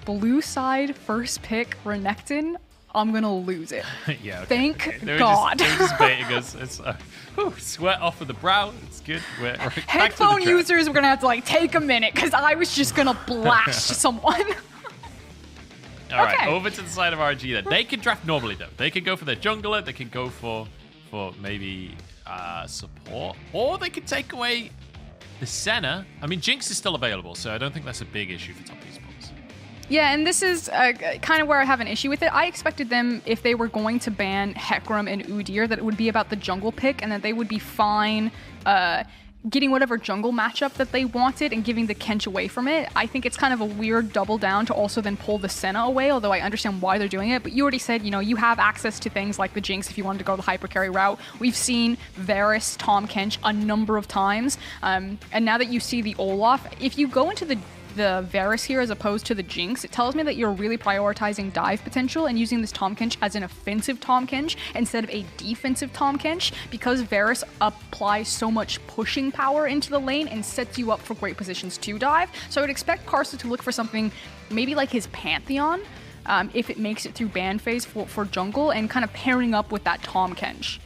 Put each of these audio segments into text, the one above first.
blue side first pick Renekton, I'm gonna lose it. Yeah. Okay, Thank God. They're just baiting us. It's sweat off of the brow. It's good. We're back to the Headphone trap. users, we're gonna have to like take a minute because I was just gonna blast someone. All right, over to the side of RNG then. They can draft normally though. They could go for their jungler. They can go for maybe support, or they could take away the Senna. I mean, Jinx is still available, so I don't think that's a big issue for top esports. Yeah, and this is kind of where I have an issue with it. I expected them, if they were going to ban Hecarim and Udyr, that it would be about the jungle pick and that they would be fine getting whatever jungle matchup that they wanted and giving the Kench away from it. I think it's kind of a weird double down to also then pull the Senna away, although I understand why they're doing it. But you already said, you know, you have access to things like the Jinx if you wanted to go the hyper carry route. We've seen Varus, Tahm, Kench a number of times. And now that you see the Olaf, if you go into the Varus here as opposed to the Jinx, it tells me that you're really prioritizing dive potential and using this Tahm Kench as an offensive Tahm Kench instead of a defensive Tahm Kench, because Varus applies so much pushing power into the lane and sets you up for great positions to dive. So I would expect Karsa to look for something maybe like his Pantheon, if it makes it through ban phase for jungle, and kind of pairing up with that Tahm Kench.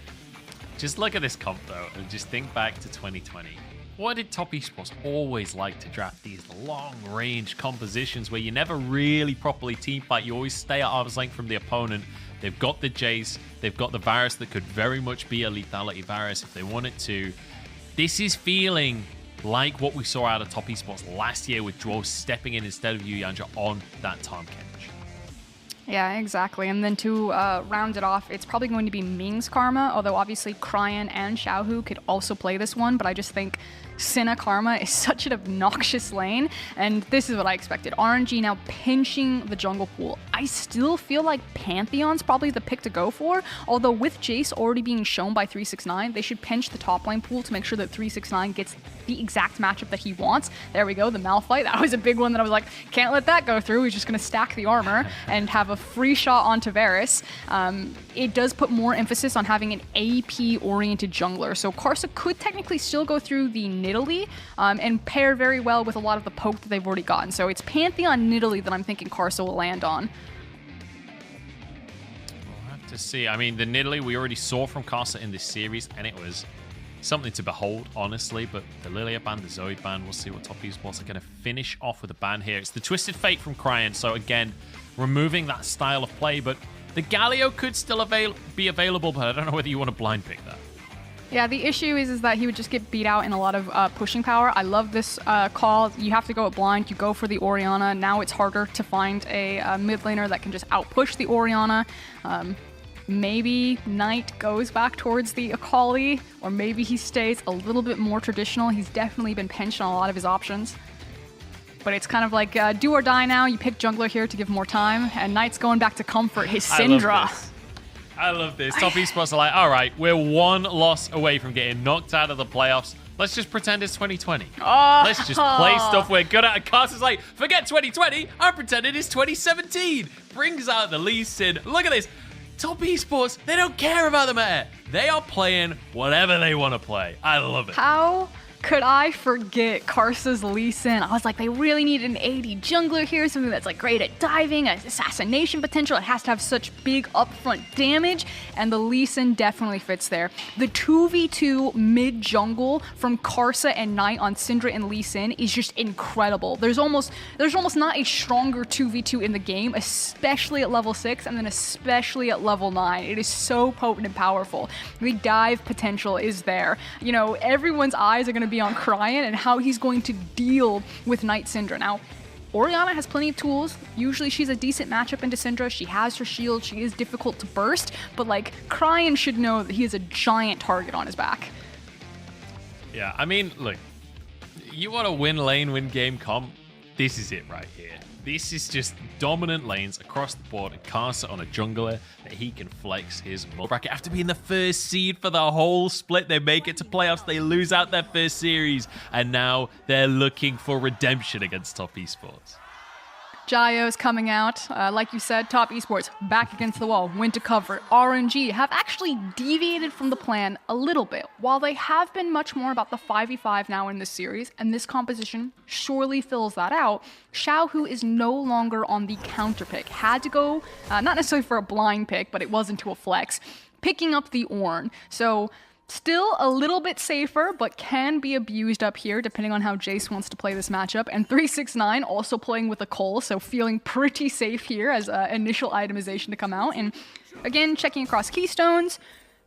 Just look at this comp though, and just think back to 2020. Why did top esports always like to draft these long-range compositions where you never really properly teamfight? You always stay at arm's length from the opponent. They've got the Jayce, they've got the Varus that could very much be a lethality Varus if they wanted to. This is feeling like what we saw out of top esports last year with Zhuo stepping in instead of Yanja on that Tahm Kench. Yeah, exactly. And then to round it off, it's probably going to be Ming's Karma, although obviously Cryin and Xiaohu could also play this one, but I just think Senna Karma is such an obnoxious lane, and this is what I expected. RNG now pinching the jungle pool. I still feel like Pantheon's probably the pick to go for, although with Jayce already being shown by 369, they should pinch the top lane pool to make sure that 369 gets the exact matchup that he wants. There we go, the Malphite. That was a big one that I was like, can't let that go through. He's just going to stack the armor and have a free shot onto Varus. It does put more emphasis on having an AP-oriented jungler, so Karsa could technically still go through the Nidalee and pair very well with a lot of the poke that they've already gotten. So it's Pantheon Nidalee that I'm thinking Karsa will land on. We'll have to see. I mean, the Nidalee we already saw from Karsa in this series, and it was something to behold, honestly. But the Lilia ban, the Zoe ban, we'll see what top esports are going to finish off with a ban here. It's the Twisted Fate from Cryin, so again, removing that style of play, but the Galio could still be available, but I don't know whether you want to blind pick that. Yeah, the issue is that he would just get beat out in a lot of pushing power. I love this call. You have to go at blind. You go for the Orianna. Now it's harder to find a mid laner that can just outpush the Orianna. Maybe Knight goes back towards the Akali, or maybe he stays a little bit more traditional. He's definitely been pinched on a lot of his options. But it's kind of like do or die now. You pick jungler here to give more time, and Knight's going back to comfort his Syndra. I love this. Top esports are like, all right, we're one loss away from getting knocked out of the playoffs. Let's just pretend it's 2020. Let's just play stuff we're good at. And Karsa's like, forget 2020. I'm pretending it's 2017. Brings out the Lee Sin. Look at this. Top esports, they don't care about the meta. They are playing whatever they want to play. I love it. How could I forget Karsa's Lee Sin? I was like, they really need an AD jungler here, something that's like great at diving, assassination potential. It has to have such big upfront damage, and the Lee Sin definitely fits there. The 2v2 mid jungle from Karsa and Knight on Syndra and Lee Sin is just incredible. There's almost not a stronger 2v2 in the game, especially at level 6 and then especially at level 9. It is so potent and powerful. The dive potential is there. You know, everyone's eyes are going to be on Cryin and how he's going to deal with Knight Syndra. Now, Orianna has plenty of tools. Usually she's a decent matchup into Syndra. She has her shield. She is difficult to burst, but like Cryin should know that he is a giant target on his back. Yeah, I mean, look, you want to win lane, win game comp, this is it right here. This is just dominant lanes across the board, and Karsa on a jungler that he can flex his bracket. After being the first seed for the whole split, they make it to playoffs, they lose out their first series, and now they're looking for redemption against top esports. Jayo's coming out. Like you said, top esports back against the wall. Went to cover. RNG have actually deviated from the plan a little bit. While they have been much more about the 5v5 now in this series, and this composition surely fills that out, Xiaohu is no longer on the counter pick. Had to go, not necessarily for a blind pick, but it was into a flex, picking up the Ornn. So still a little bit safer, but can be abused up here depending on how Jayce wants to play this matchup. And 369 also playing with a Cole, so feeling pretty safe here as initial itemization to come out. And again, checking across keystones,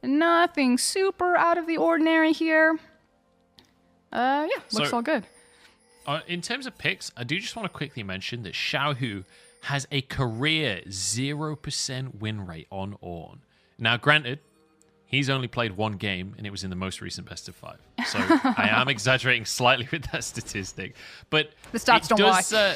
nothing super out of the ordinary here. Yeah, looks all good. In terms of picks, I do just want to quickly mention that Xiaohu has a career 0% win rate on Ornn. Now, granted, he's only played one game, and it was in the most recent best of 5. So I am exaggerating slightly with that statistic. But the stats don't lie.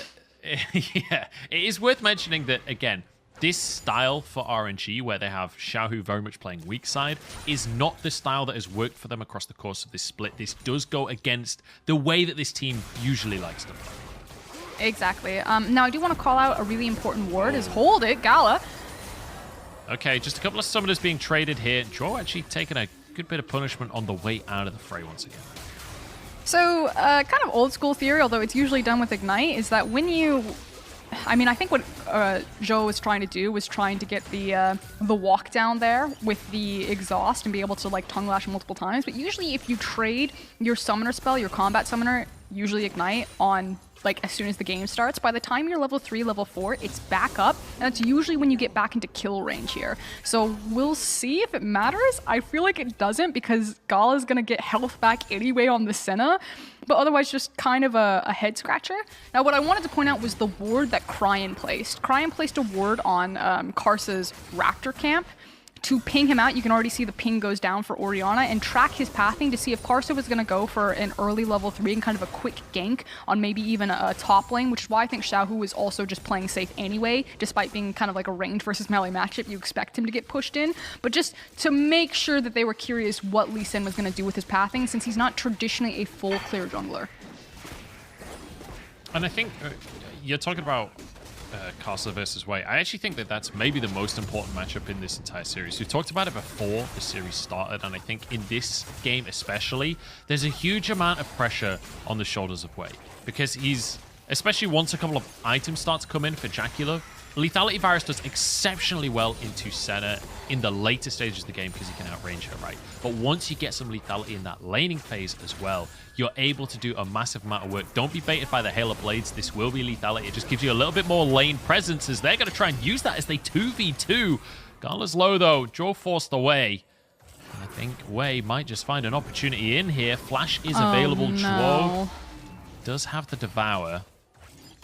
Yeah, it is worth mentioning that, again, this style for RNG, where they have Xiaohu very much playing weak side, is not the style that has worked for them across the course of this split. This does go against the way that this team usually likes to play. Exactly. Now, I do want to call out a really important word is hold it, Gala. Okay, just a couple of summoners being traded here. Zhuo actually taking a good bit of punishment on the way out of the fray once again. So, kind of old school theory, although it's usually done with Ignite, is that when you... I mean, I think what Zhuo was trying to do was trying to get the walk down there with the exhaust and be able to like tongue lash multiple times. But usually if you trade your summoner spell, your combat summoner, usually Ignite on like as soon as the game starts, by the time you're level 3, level 4, it's back up. And that's usually when you get back into kill range here. So we'll see if it matters. I feel like it doesn't because Gala's gonna get health back anyway on the Senna. But otherwise just kind of a head scratcher. Now what I wanted to point out was the ward that Cryin placed. Cryin placed a ward on Karsa's Raptor camp. To ping him out, you can already see the ping goes down for Orianna and track his pathing to see if Karsa was going to go for an early level 3 and kind of a quick gank on maybe even a top lane, which is why I think Xiaohu is also just playing safe anyway, despite being kind of like a ranged versus melee matchup. You expect him to get pushed in, but just to make sure that they were curious what Lee Sin was going to do with his pathing, since he's not traditionally a full clear jungler. And I think you're talking about Karsa versus Wei. I actually think that that's maybe the most important matchup in this entire series. We talked about it before the series started, and I think in this game especially, there's a huge amount of pressure on the shoulders of Wei, because he's, especially once a couple of items start to come in for JackeyLove, Lethality Varus does exceptionally well into Senna in the later stages of the game because he can outrange her, right? But once you get some lethality in that laning phase as well, you're able to do a massive amount of work. Don't be baited by the Halo Blades. This will be lethality. It just gives you a little bit more lane presence as they're going to try and use that as they 2v2. Gala's low, though. Zhuo forced away. And I think Wei might just find an opportunity in here. Flash is available. No. Zhuo does have the Devour.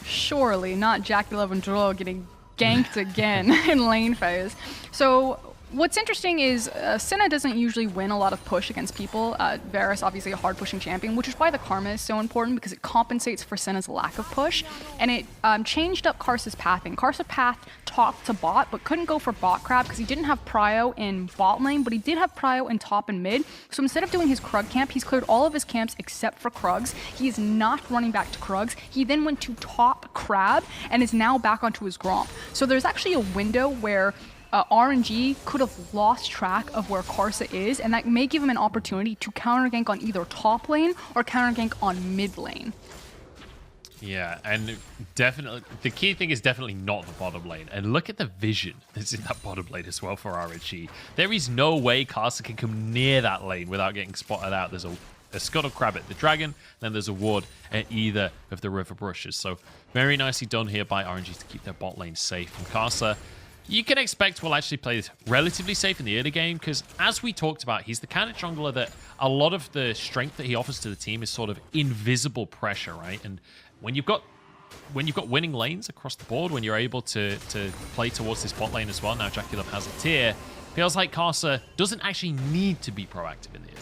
Surely not JackeyLove and Zhuo getting ganked again in lane phase. So what's interesting is Senna doesn't usually win a lot of push against people. Varus, obviously a hard pushing champion, which is why the Karma is so important, because it compensates for Senna's lack of push. And it changed up Karsa's pathing. Karsa pathed top to bot, but couldn't go for bot crab because he didn't have prio in bot lane, but he did have prio in top and mid. So instead of doing his Krug camp, he's cleared all of his camps except for Krugs. He is not running back to Krugs. He then went to top crab and is now back onto his Gromp. So there's actually a window where RNG could have lost track of where Karsa is, and that may give him an opportunity to counter gank on either top lane or counter gank on mid lane. Yeah, and definitely the key thing is definitely not the bottom lane. And look at the vision that's in that bottom lane as well for RNG. There is no way Karsa can come near that lane without getting spotted out. There's a Scuttle Crab at the Dragon, then there's a ward at either of the River Brushes. So very nicely done here by RNG to keep their bot lane safe. And Karsa, you can expect will actually play this relatively safe in the early game because, as we talked about, he's the kind of jungler that a lot of the strength that he offers to the team is sort of invisible pressure, right? And when you've got winning lanes across the board, when you're able to play towards this bot lane as well, now JackeyLove has a tier, feels like Karsa doesn't actually need to be proactive in the early game.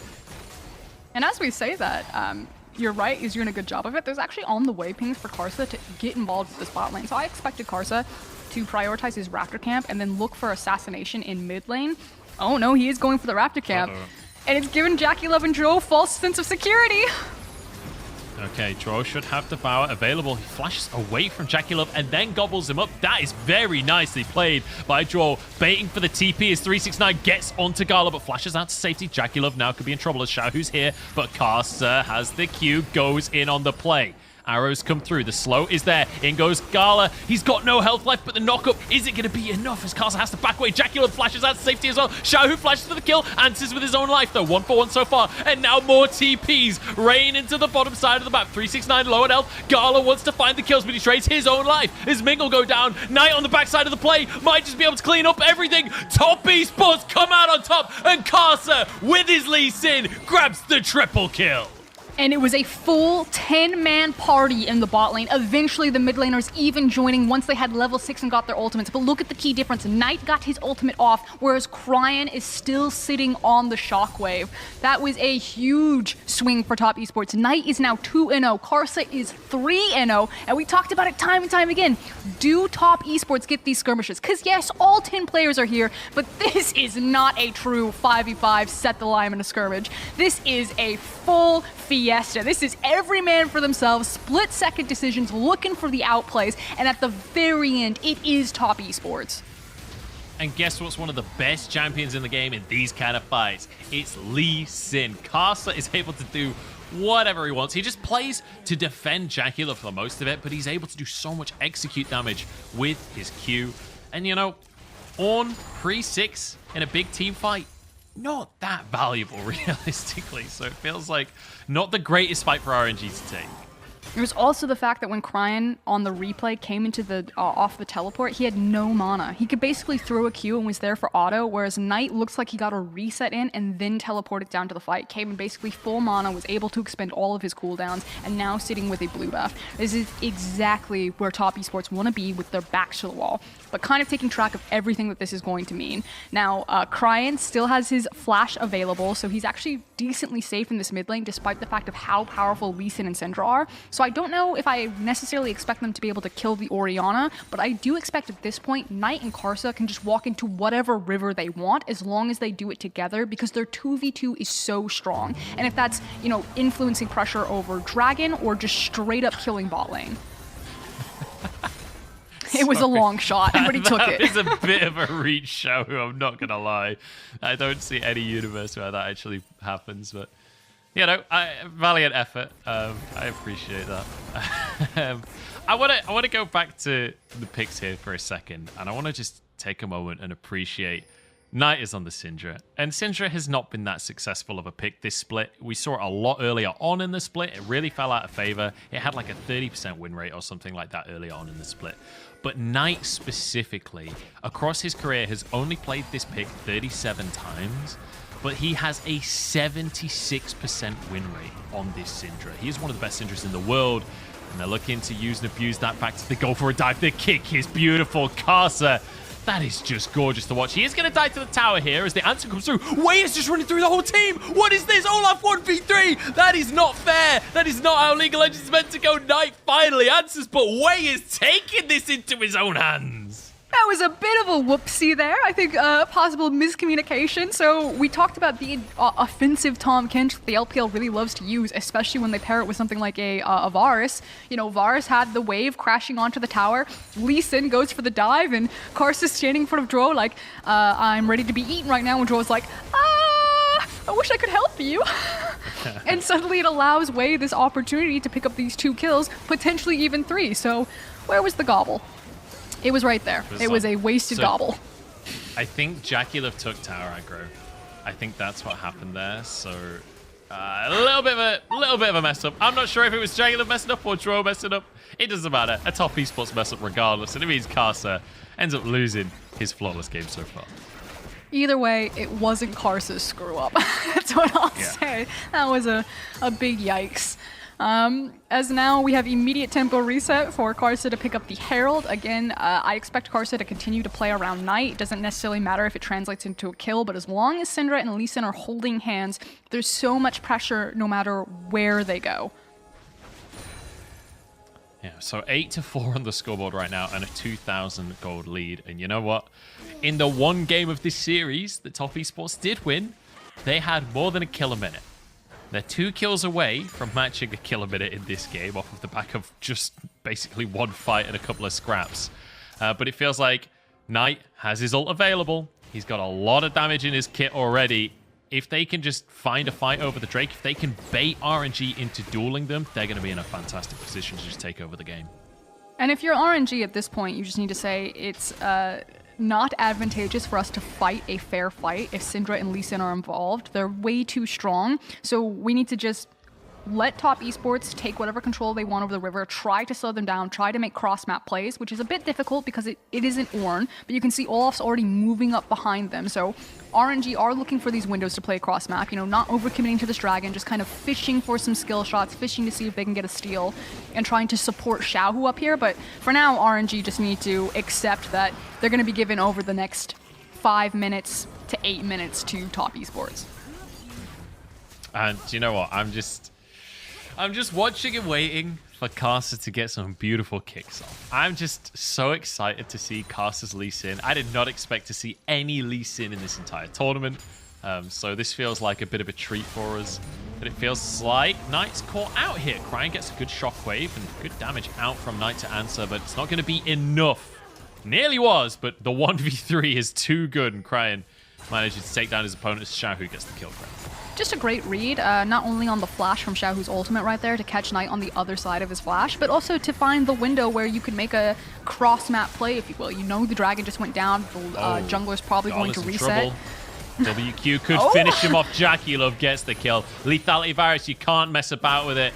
And as we say that, you're right, he's doing a good job of it. There's actually on the way pings for Karsa to get involved with this bot lane. So I expected Karsa to prioritize his Raptor camp and then look for assassination in mid lane. Oh no, he is going for the Raptor camp. And it's given JackeyLove and Zhuo false sense of security. Okay, Zhuo should have the Devour available. He flashes away from JackeyLove and then gobbles him up. That is very nicely played by Zhuo. Baiting for the TP as 369 gets onto Gala, but flashes out to safety. JackeyLove now could be in trouble as Xiaohu's here, but Karsa has the Q, goes in on the play. Arrows come through. The slow is there. In goes Gala. He's got no health left, but the knockup isn't going to be enough as Karsa has to back away. JackeyLove flashes out to safety as well. Xiaohu flashes for the kill. Answers with his own life, though. 1-for-1 so far. And now more TPs rain into the bottom side of the map. 369 low on health. Gala wants to find the kills, but he trades his own life as Ming will go down. Knight on the backside of the play. Might just be able to clean up everything. Top Esports come out on top. And Karsa, with his Lee Sin, grabs the triple kill. And it was a full 10-man party in the bot lane. Eventually, the mid laners even joining once they had level 6 and got their ultimates. But look at the key difference. Knight got his ultimate off, whereas Cryin is still sitting on the shockwave. That was a huge swing for top esports. Knight is now 2-0. Karsa is 3-0. And we talked about it time and time again. Do top esports get these skirmishes? Because yes, all 10 players are here, but this is not a true 5v5 set the line in a skirmish. This is a full fiesta. This is every man for themselves, split-second decisions, looking for the outplays, and at the very end, it is top esports. And guess what's one of the best champions in the game in these kind of fights? It's Lee Sin. Karsa is able to do whatever he wants. He just plays to defend JackeyLove for most of it, but he's able to do so much execute damage with his Q. And you know, Ornn pre-6 in a big team fight, not that valuable realistically. So it feels like not the greatest fight for RNG to take. There was also the fact that when Cryin on the replay came into the off the teleport, he had no mana. He could basically throw a Q and was there for auto, whereas Knight looks like he got a reset in and then teleported down to the fight. Came in basically full mana, was able to expend all of his cooldowns, and now sitting with a blue buff. This is exactly where top esports want to be with their backs to the wall, but kind of taking track of everything that this is going to mean. Now, Cryin still has his flash available, so he's actually decently safe in this mid lane, despite the fact of how powerful Lee Sin and Syndra are. So I don't know if I necessarily expect them to be able to kill the Orianna, but I do expect at this point, Knight and Karsa can just walk into whatever river they want as long as they do it together, because their 2v2 is so strong. And if that's, you know, influencing pressure over Dragon or just straight up killing bot lane. It was a long shot, but he took it. It's a bit of a reach, Xiaohu, I'm not going to lie. I don't see any universe where that actually happens, but, you know, valiant effort. I appreciate that. I want to go back to the picks here for a second, and I want to just take a moment and appreciate Knight is on the Syndra, and Syndra has not been that successful of a pick this split. We saw it a lot earlier on in the split. It really fell out of favor. It had like a 30% win rate or something like that early on in the split. But Knight specifically, across his career, has only played this pick 37 times, but he has a 76% win rate on this Syndra. He is one of the best Syndras in the world, and they're looking to use and abuse that fact. They go for a dive. The kick is beautiful. Karsa, that is just gorgeous to watch. He is going to die to the tower here as the answer comes through. Wei is just running through the whole team. What is this? Olaf 1v3. That is not fair. That is not how League of Legends is meant to go. Knight finally answers, but Wei is taking this into his own hands. That was a bit of a whoopsie there. I think possible miscommunication. So we talked about the offensive Tahm Kench that the LPL really loves to use, especially when they pair it with something like a Varus. You know, Varus had the wave crashing onto the tower. Lee Sin goes for the dive, and Karsa's standing in front of Zhuo like, I'm ready to be eaten right now. And Zhuo's like, I wish I could help you. And suddenly it allows Wei this opportunity to pick up these 2 kills, potentially even 3. So where was the gobble? It was right there. It was a wasted gobble. I think JackeyLove took tower aggro. I think that's what happened there. So a little bit of a mess up. I'm not sure if it was JackeyLove messing up or Zhuo messing up. It doesn't matter. A top esports mess up regardless. And it means Karsa ends up losing his flawless game so far. Either way, it wasn't Karsa's screw up. That's what I'll say. That was a big yikes. As now we have immediate tempo reset for Karsa to pick up the Herald. Again, I expect Karsa to continue to play around Knight. It doesn't necessarily matter if it translates into a kill, but as long as Syndra and Lee Sin are holding hands, there's so much pressure no matter where they go. Yeah, so 8-4 on the scoreboard right now and a 2,000 gold lead. And you know what? In the one game of this series that Top Esports did win, they had more than a kill a minute. They're 2 kills away from matching a kill a minute in this game off of the back of just basically 1 fight and a couple of scraps. But it feels like Knight has his ult available. He's got a lot of damage in his kit already. If they can just find a fight over the Drake, if they can bait RNG into dueling them, they're going to be in a fantastic position to just take over the game. And if you're RNG at this point, you just need to say it's not advantageous for us to fight a fair fight if Syndra and Lee Sin are involved. They're way too strong, so we need to just let top esports take whatever control they want over the river, try to slow them down, try to make cross-map plays, which is a bit difficult because it isn't Ornn, but you can see Olaf's already moving up behind them, so RNG are looking for these windows to play cross-map, you know, not overcommitting to this dragon, just kind of fishing for some skill shots, fishing to see if they can get a steal, and trying to support Xiaohu up here, but for now, RNG just need to accept that they're going to be given over the next 5 minutes to 8 minutes to top esports. And you know what? I'm just watching and waiting for Karsa to get some beautiful kicks off. I'm just so excited to see Karsa's Lee Sin. I did not expect to see any Lee Sin in this entire tournament. So this feels like a bit of a treat for us. But it feels like Knight's caught out here. Cryin gets a good shockwave and good damage out from Knight to answer, but it's not going to be enough. Nearly was, but the 1v3 is too good, and Cryin manages to take down his opponent. Xiaohu gets the kill. Just a great read, not only on the flash from Xiaohu's ultimate right there to catch Knight on the other side of his flash, but also to find the window where you could make a cross-map play, if you will. You know the dragon just went down, the jungler's probably going to reset. WQ could finish him off. JackeyLove gets the kill. Lethality Varus, you can't mess about with it.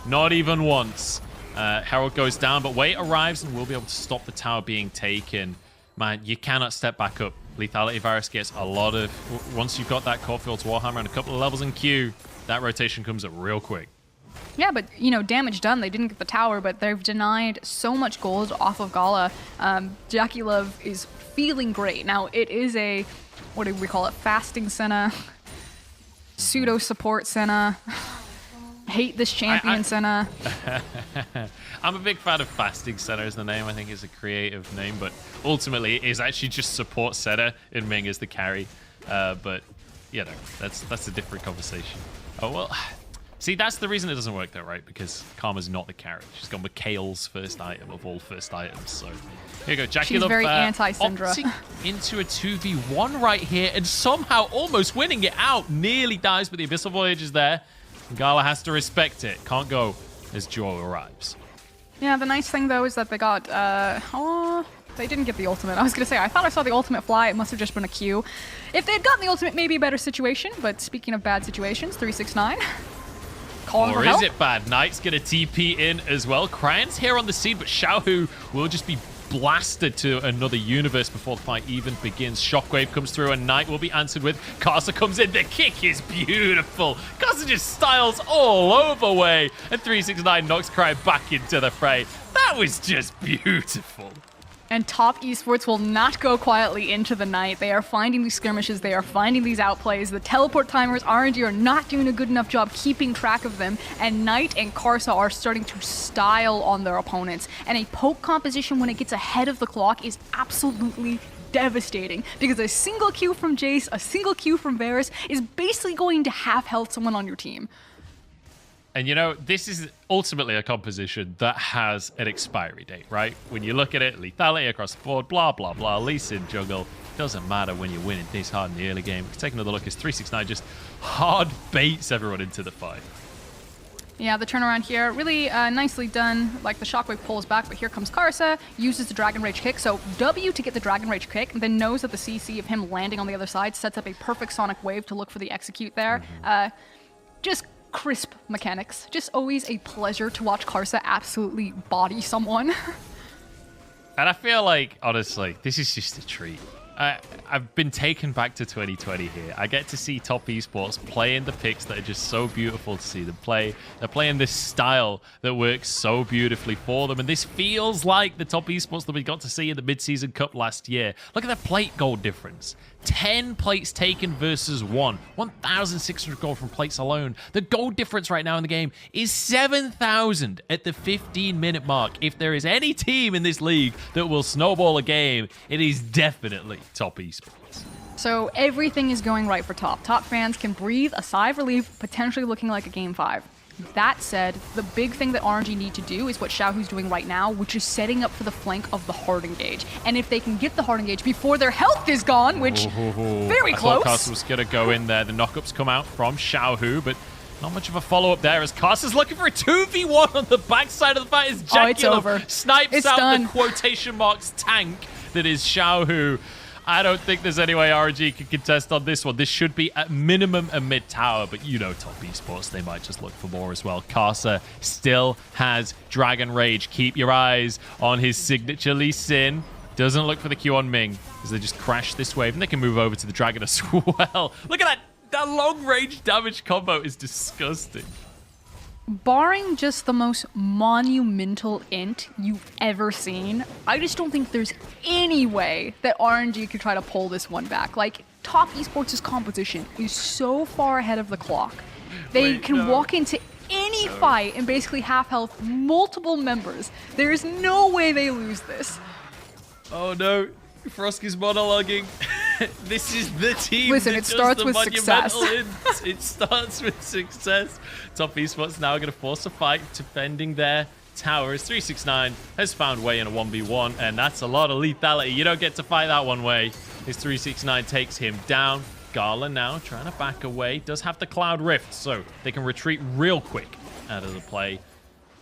Not even once. Herald goes down, but Wait arrives and will be able to stop the tower being taken. Man, you cannot step back up. Lethality Varus gets a lot of... Once you've got that Caulfield's Warhammer and a couple of levels in Q, that rotation comes up real quick. Yeah, but, you know, damage done. They didn't get the tower, but they've denied so much gold off of Gala. JackeyLove is feeling great. Now, it is a... What do we call it? Fasting Senna. Pseudo-support Senna. Hate this champion Senna. I'm a big fan of Fasting Senna as the name. I think it's a creative name, but ultimately it is actually just support Senna and Ming as the carry. But, you know, that's a different conversation. Oh, well... See, that's the reason it doesn't work though, right? Because Karma's not the carry. She's gone with Kale's first item of all first items. So here you go. JackeyLove. She's very anti-Syndra. Into a 2v1 right here and somehow almost winning it out. Nearly dies, but the Abyssal Voyage is there. Gala has to respect it. Can't go as Zhuo arrives. Yeah, the nice thing though is that they got... they didn't get the ultimate. I was going to say, I thought I saw the ultimate fly. It must have just been a Q. If they had gotten the ultimate, maybe a better situation. But speaking of bad situations, 369... Or is it bad? Knight's going to TP in as well. Crayon's here on the scene, but Xiaohu will just be blasted to another universe before the fight even begins. Shockwave comes through and Knight will be answered with. Karsa comes in. The kick is beautiful. Karsa just styles all over way. And 369 knocks Cryin back into the fray. That was just beautiful. And top esports will not go quietly into the night. They are finding these skirmishes. They are finding these outplays. The teleport timers, RNG, are not doing a good enough job keeping track of them. And Knight and Karsa are starting to style on their opponents. And a poke composition when it gets ahead of the clock is absolutely devastating. Because a single Q from Jayce, a single Q from Varus is basically going to half health someone on your team. And you know, this is ultimately a composition that has an expiry date, right? When you look at it, lethality across the board, blah, blah, blah, Lee Sin jungle. Doesn't matter when you're winning this hard in the early game. Take another look as 369 just hard baits everyone into the fight. Yeah, the turnaround here, really nicely done. Like the shockwave pulls back, but here comes Karsa, uses the Dragon Rage kick. So W to get the Dragon Rage kick, then knows that the CC of him landing on the other side sets up a perfect sonic wave to look for the execute there. Just crisp mechanics. Just always a pleasure to watch Karsa absolutely body someone. And I feel like, honestly, this is just a treat. I've been taken back to 2020 here. I get to see top esports playing the picks that are just so beautiful to see them play. They're playing this style that works so beautifully for them. And this feels like the top esports that we got to see in the mid-season cup last year. Look at the plate gold difference. 10 plates taken versus 1. 1,600 gold from plates alone. The gold difference right now in the game is 7,000 at the 15-minute mark. If there is any team in this league that will snowball a game, it is definitely top esports. So everything is going right for top. Top fans can breathe a sigh of relief, potentially looking like a Game 5. That said, the big thing that RNG need to do is what Xiaohu's doing right now, which is setting up for the flank of the hard engage. And if they can get the hard engage before their health is gone, which very close. I thought Karsa was going to go in there. The knockups come out from Xiaohu, but not much of a follow-up there as Karsa's looking for a 2v1 on the backside of the fight as JackeyLove snipes out the quotation marks tank that is Xiaohu. I don't think there's any way RNG can contest on this one. This should be at minimum a mid-tower, but you know top esports, they might just look for more as well. Karsa still has Dragon Rage. Keep your eyes on his signature Lee Sin. Doesn't look for the Q on Ming as they just crash this wave, and they can move over to the Dragon as well. Look at that. That long-range damage combo is disgusting. Barring just the most monumental int you've ever seen, I just don't think there's any way that RNG could try to pull this one back. Like, top esports' composition is so far ahead of the clock. They can walk into any fight and basically half health multiple members. There is no way they lose this. Oh no, Frosky's monologuing. This is the team. Listen, it starts with success. It starts with success. Top esports now going to force a fight, defending their towers. 369 has found way in a 1v1, and that's a lot of lethality. You don't get to fight that one way. His 369 takes him down. Gala now trying to back away. Does have the Cloud Rift, so they can retreat real quick out of the play.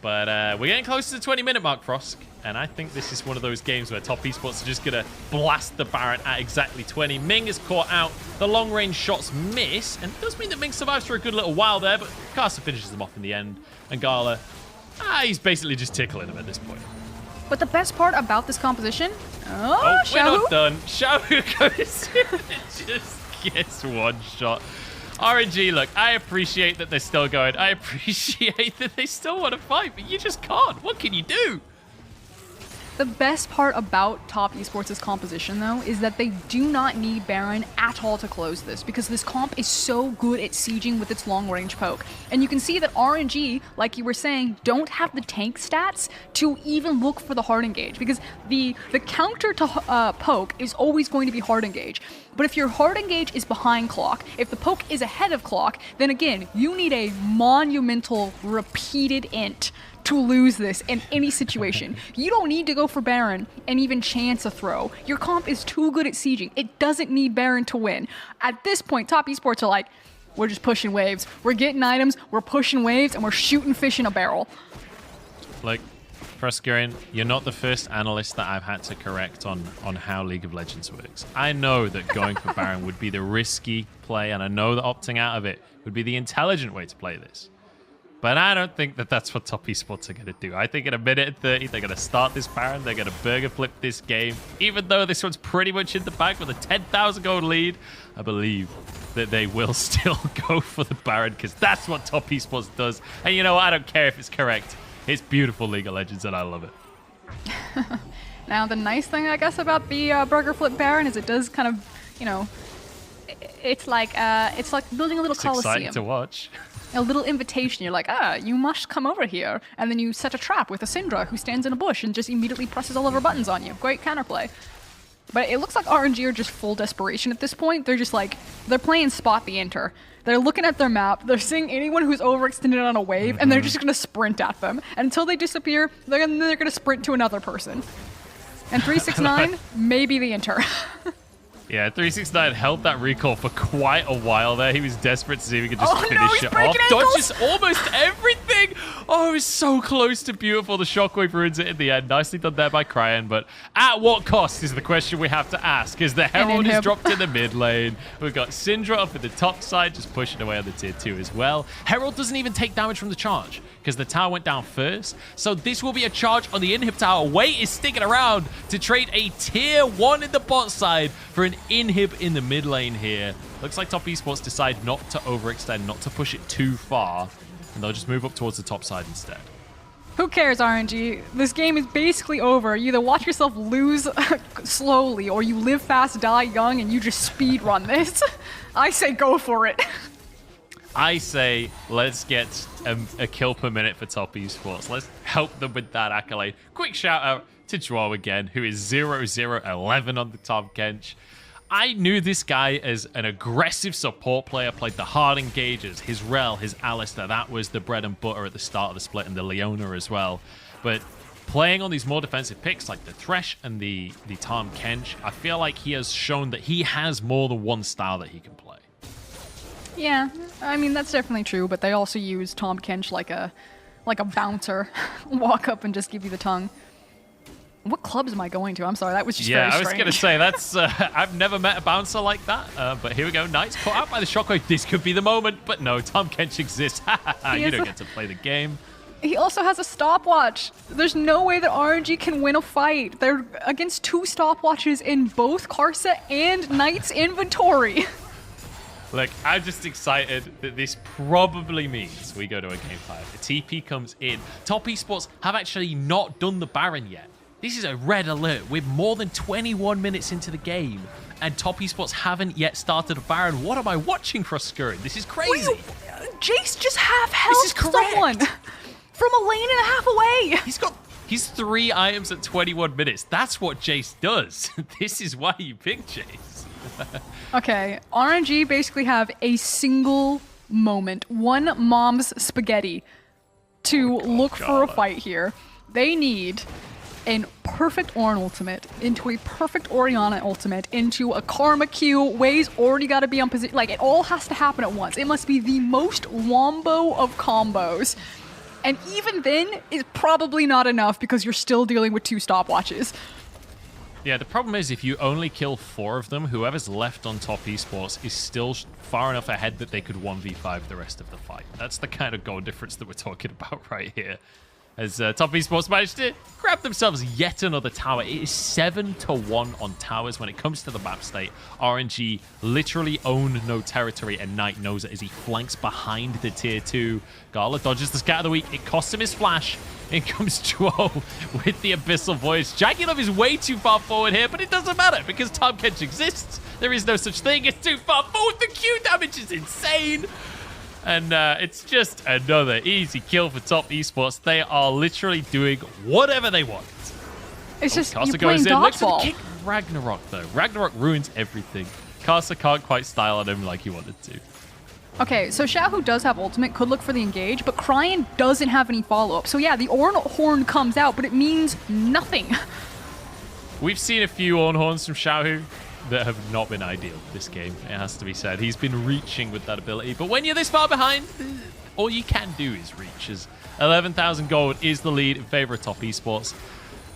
But we're getting close to the 20-minute mark, Frosk. And I think this is one of those games where top esports are just going to blast the Baron at exactly 20. Ming is caught out. The long-range shots miss. And it does mean that Ming survives for a good little while there. But Karsa finishes them off in the end. And Gala, he's basically just tickling him at this point. But the best part about this composition... Oh, Xiaohu? we're not done. Xiaohu goes in and just gets one shot. RNG, look, I appreciate that they're still going. I appreciate that they still want to fight, but you just can't. What can you do? The best part about top esports' composition, though, is that they do not need Baron at all to close this, because this comp is so good at sieging with its long-range poke. And you can see that RNG, like you were saying, don't have the tank stats to even look for the hard engage, because the counter to poke is always going to be hard engage. But if your hard engage is behind clock, if the poke is ahead of clock, then again, you need a monumental repeated int to lose this in any situation. You don't need to go for Baron and even chance a throw. Your comp is too good at sieging. It doesn't need Baron to win. At this point, top esports are like, we're just pushing waves. We're getting items, we're pushing waves, and we're shooting fish in a barrel. Like, Froskurinn, you're not the first analyst that I've had to correct on how League of Legends works. I know that going for Baron would be the risky play, and I know that opting out of it would be the intelligent way to play this. But I don't think that that's what top esports are going to do. I think in a minute and 30, they're going to start this Baron. They're going to burger flip this game. Even though this one's pretty much in the bag with a 10,000 gold lead, I believe that they will still go for the Baron, because that's what top esports does. And you know what? I don't care if it's correct. It's beautiful League of Legends, and I love it. Now, the nice thing, I guess, about the burger flip Baron is it does kind of, you know, it's like building a little coliseum. Exciting to watch. A little invitation. You're like, you must come over here. And then you set a trap with a Syndra who stands in a bush and just immediately presses all of her buttons on you. Great counterplay. But it looks like RNG are just full desperation at this point. They're just like, they're playing Spot the Enter. They're looking at their map, they're seeing anyone who's overextended on a wave, and they're just gonna sprint at them. And until they disappear, they're gonna sprint to another person. And 369 may be the Enter. Yeah, 369 held that recall for quite a while there. He was desperate to see if he could just finish it off. Dodges almost everything. Oh, it was so close to beautiful. The shockwave ruins it in the end. Nicely done there by Cryin, but at what cost is the question we have to ask, as the Herald is dropped in the mid lane. We've got Syndra up at the top side, just pushing away on the tier 2 as well. Herald doesn't even take damage from the charge, because the tower went down first. So this will be a charge on the inhib tower. Wait is sticking around to trade a tier 1 in the bot side for an inhib in the mid lane here. Looks like top esports decide not to overextend, not to push it too far, and they'll just move up towards the top side instead. Who cares, RNG? This game is basically over. You either watch yourself lose slowly, or you live fast, die young, and you just speed run this. I say go for it. I say let's get a kill per minute for top esports. Let's help them with that accolade. Quick shout out to Zhuo again, who is 0-0-11 on the top Kench. I knew this guy as an aggressive support player, played the hard engagers, his Rel, his Alistar. That was the bread and butter at the start of the split, and the Leona as well. But playing on these more defensive picks like the Thresh and the Tahm Kench, I feel like he has shown that he has more than one style that he can play. Yeah, I mean, that's definitely true, but they also use Tahm Kench like a bouncer. Walk up and just give you the tongue. What clubs am I going to? I'm sorry, that was just very strange. I was going to say, that's I've never met a bouncer like that, but here we go. Knight's caught out by the shockwave. This could be the moment, but no, Tahm Kench exists. You don't get to play the game. He also has a stopwatch. There's no way that RNG can win a fight. They're against 2 stopwatches in both Karsa and Knight's inventory. Look, I'm just excited that this probably means we go to a game 5. The TP comes in. Top Esports have actually not done the Baron yet. This is a red alert. We're more than 21 minutes into the game, and Top Esports haven't yet started a Baron. What am I watching, Froskurinn? This is crazy. Jayce just half-health someone from a lane and a half away. He's 3 items at 21 minutes. That's what Jayce does. This is why you pick Jayce. Okay, RNG basically have a single moment, one mom's spaghetti to look for a fight here. They need a perfect Ornn ultimate into a perfect Orianna ultimate into a Karma Q. Way's already got to be on position. Like, it all has to happen at once. It must be the most wombo of combos. And even then, is probably not enough because you're still dealing with 2 stopwatches. Yeah, the problem is if you only kill 4 of them, whoever's left on Top Esports is still far enough ahead that they could 1v5 the rest of the fight. That's the kind of goal difference that we're talking about right here. As Top Esports managed to grab themselves yet another tower. It is 7-1 on towers when it comes to the map state. RNG literally own no territory, and Knight knows it as he flanks behind the tier 2. Gala dodges the scat of the week. It costs him his flash. In comes Zhuo with the Abyssal Voice. JackeyLove is way too far forward here, but it doesn't matter because Tahm Kench exists. There is no such thing as too far forward. The Q damage is insane. And it's just another easy kill for Top Esports. They are literally doing whatever they want. It's just Karsa you playing dodgeball. Kick Ragnarok, though. Ragnarok ruins everything. Karsa can't quite style on him like he wanted to. Okay, so Xiaohu does have ultimate, could look for the engage, but Cryin doesn't have any follow-up. So yeah, the Ornn horn comes out, but it means nothing. We've seen a few Ornn horns from Xiaohu that have not been ideal this game, it has to be said. He's been reaching with that ability, but when you're this far behind, all you can do is reach, as 11,000 gold is the lead in favor of Top Esports.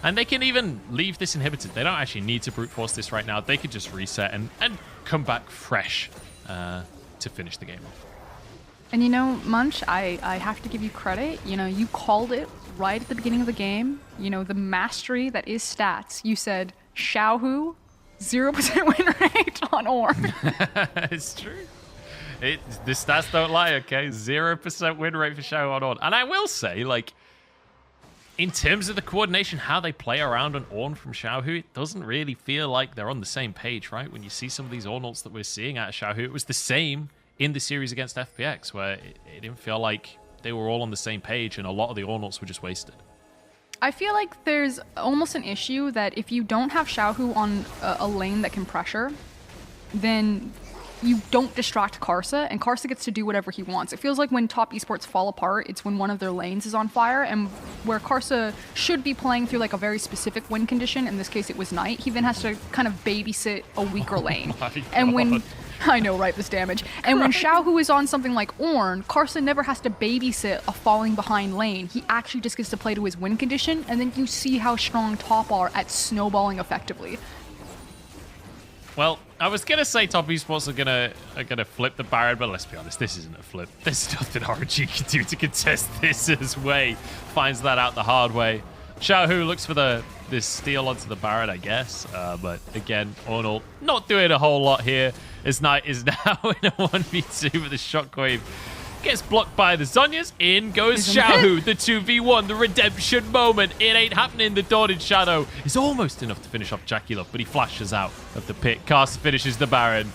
And they can even leave this inhibited. They don't actually need to brute force this right now. They could just reset and come back fresh to finish the game off. And you know, Munch, I have to give you credit. You know, you called it right at the beginning of the game. You know, the mastery that is stats. You said, Xiaohu, 0% win rate on Ornn. It's true. The stats don't lie, okay? 0% win rate for Xiaohu on Ornn. And I will say, like, in terms of the coordination, how they play around on Ornn from Xiaohu, it doesn't really feel like they're on the same page, right? When you see some of these Ornn ults that we're seeing out of Xiaohu, it was the same in the series against FPX, where it didn't feel like they were all on the same page, and a lot of the Ornn ults were just wasted. I feel like there's almost an issue that if you don't have Xiaohu on a lane that can pressure, then you don't distract Karsa, and Karsa gets to do whatever he wants. It feels like when Top Esports fall apart, it's when one of their lanes is on fire, and where Karsa should be playing through like a very specific win condition, in this case it was Knight, he then has to kind of babysit a weaker lane. And when I know, right, this damage. And when Xiaohu is on something like Ornn, Karsa never has to babysit a falling behind lane. He actually just gets to play to his win condition, and then you see how strong Top are at snowballing effectively. Well, I was gonna say Top Esports are gonna flip the Baron, but let's be honest, this isn't a flip. There's nothing RNG can do to contest this as Way finds that out the hard way. Xiaohu looks for this steal onto the Baron, I guess. But again, Ornn not doing a whole lot here, as Knight is now in a 1v2 with a shockwave. Gets blocked by the Zhonya's. In goes Xiaohu, the 2v1, the redemption moment. It ain't happening. The Dawn in Shadow is almost enough to finish off JackeyLove, but he flashes out of the pit. Karsa finishes the Baron.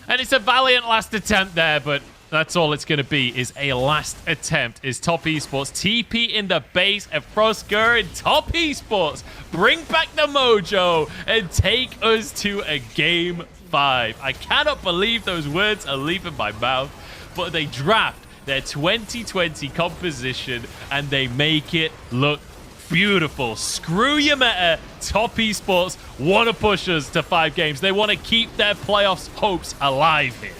And it's a valiant last attempt there, but that's all it's going to be, is a last attempt. Is Top Esports TP in the base of Froskurinn. Top Esports bring back the mojo and take us to a game 5. I cannot believe those words are leaving my mouth, but they draft their 2020 composition and they make it look beautiful. Screw your meta. Top Esports want to push us to 5 games. They want to keep their playoffs hopes alive here.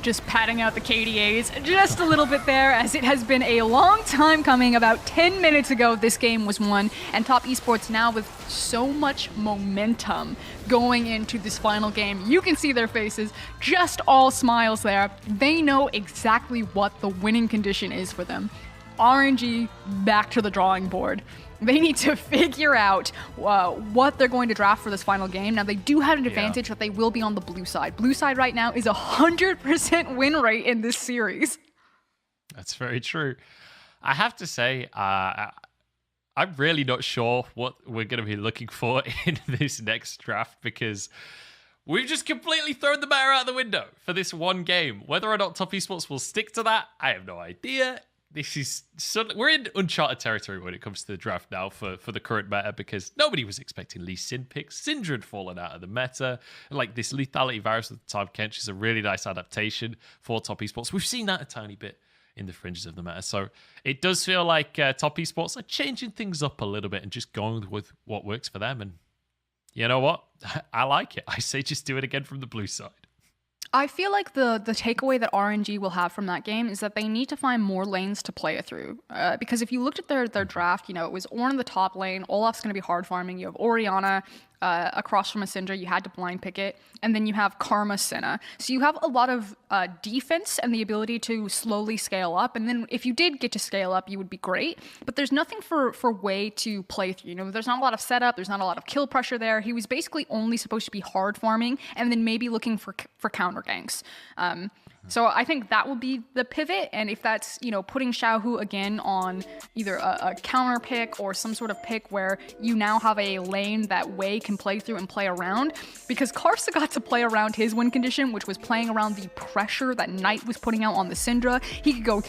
Just patting out the KDAs just a little bit there, as it has been a long time coming. About 10 minutes ago, this game was won, and Top Esports now with so much momentum going into this final game. You can see their faces, just all smiles there. They know exactly what the winning condition is for them. RNG back to the drawing board. They need to figure out what they're going to draft for this final game. Now, they do have an advantage that they will be on the blue side. Blue side right now is 100% win rate in this series. That's very true. I have to say, I'm really not sure what we're going to be looking for in this next draft, because we've just completely thrown the meta out the window for this one game. Whether or not Top Esports will stick to that, I have no idea. This is we're in uncharted territory when it comes to the draft now for the current meta, because nobody was expecting Lee Sin picks. Syndra had fallen out of the meta. And like this lethality Varus with the Tahm Kench is a really nice adaptation for Top Esports. We've seen that a tiny bit in the fringes of the meta. So it does feel like Top Esports are changing things up a little bit and just going with what works for them. And you know what? I like it. I say just do it again from the blue side. I feel like the takeaway that RNG will have from that game is that they need to find more lanes to play it through. Because if you looked at their draft, you know, it was Ornn in the top lane, Olaf's going to be hard farming, you have Orianna across from a Syndra, you had to blind pick it, and then you have Karma Senna. So you have a lot of defense and the ability to slowly scale up, and then if you did get to scale up, you would be great, but there's nothing for way to play through. You know, there's not a lot of setup, there's not a lot of kill pressure there. He was basically only supposed to be hard farming and then maybe looking for counter ganks. So I think that will be the pivot, and if that's, you know, putting Xiaohu again on either a counter pick or some sort of pick where you now have a lane that Wei can play through and play around, because Karsa got to play around his win condition, which was playing around the pressure that Knight was putting out on the Syndra. He could go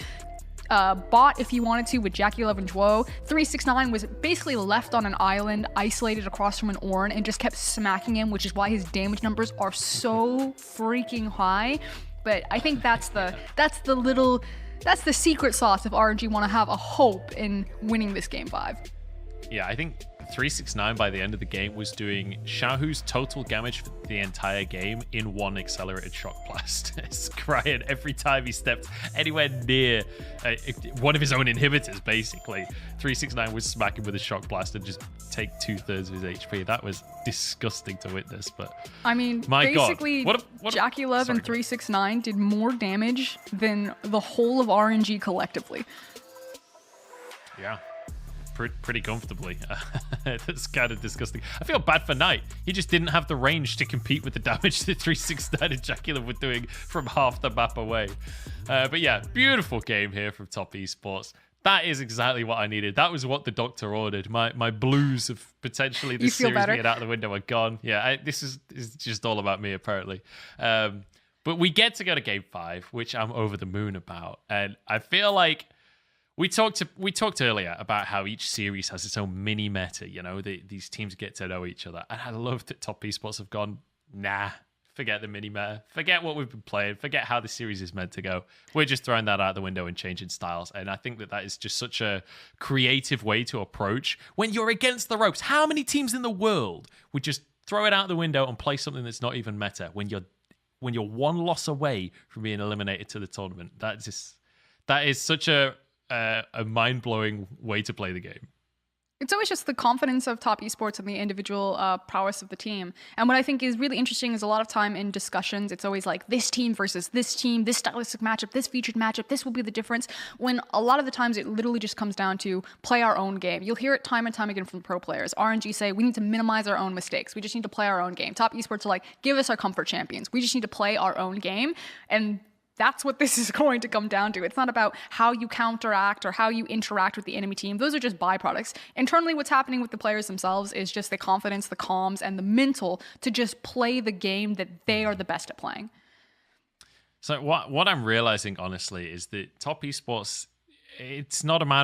bot if he wanted to with JackeyLove and Zhuo. 369 was basically left on an island, isolated across from an Ornn, and just kept smacking him, which is why his damage numbers are so freaking high. But I think that's the secret sauce if RNG want to have a hope in winning this game 5. Yeah, I think 369 by the end of the game was doing Xiaohu's total damage for the entire game in one accelerated shock blast. It's Cryin every time he stepped anywhere near one of his own inhibitors, basically. 369 was smacking with a shock blast and just take 2/3 of his HP. That was disgusting to witness, but I mean, my basically, God. JackeyLove and 369 did more damage than the whole of RNG collectively. Yeah. Pretty comfortably. That's kind of disgusting. I feel bad for Knight. He just didn't have the range to compete with the damage that 369 and JackeyLove were doing from half the map away. But yeah, beautiful game here from Top Esports. That is exactly what I needed. That was what the doctor ordered. My blues of potentially this series being out the window are gone. Yeah, this is just all about me, apparently. But we get to go to game 5, which I'm over the moon about. And I feel like we talked earlier about how each series has its own mini meta. You know, these teams get to know each other, and I love that Top Esports have gone, nah, forget the mini meta, forget what we've been playing, forget how the series is meant to go. We're just throwing that out the window and changing styles, and I think that is just such a creative way to approach when you're against the ropes. How many teams in the world would just throw it out the window and play something that's not even meta when you're one loss away from being eliminated to the tournament? That is such a mind-blowing way to play the game. It's always just the confidence of Top Esports and the individual prowess of the team. And what I think is really interesting is a lot of time in discussions, it's always like this team versus this team, this stylistic matchup, this featured matchup, this will be the difference, when a lot of the times it literally just comes down to play our own game. You'll hear it time and time again from pro players. RNG say, we need to minimize our own mistakes. We just need to play our own game. Top Esports are like, give us our comfort champions. We just need to play our own game. And that's what this is going to come down to. It's not about how you counteract or how you interact with the enemy team. Those are just byproducts. Internally, what's happening with the players themselves is just the confidence, the comms, and the mental to just play the game that they are the best at playing. So what I'm realizing, honestly, is that Top Esports, it's not a matter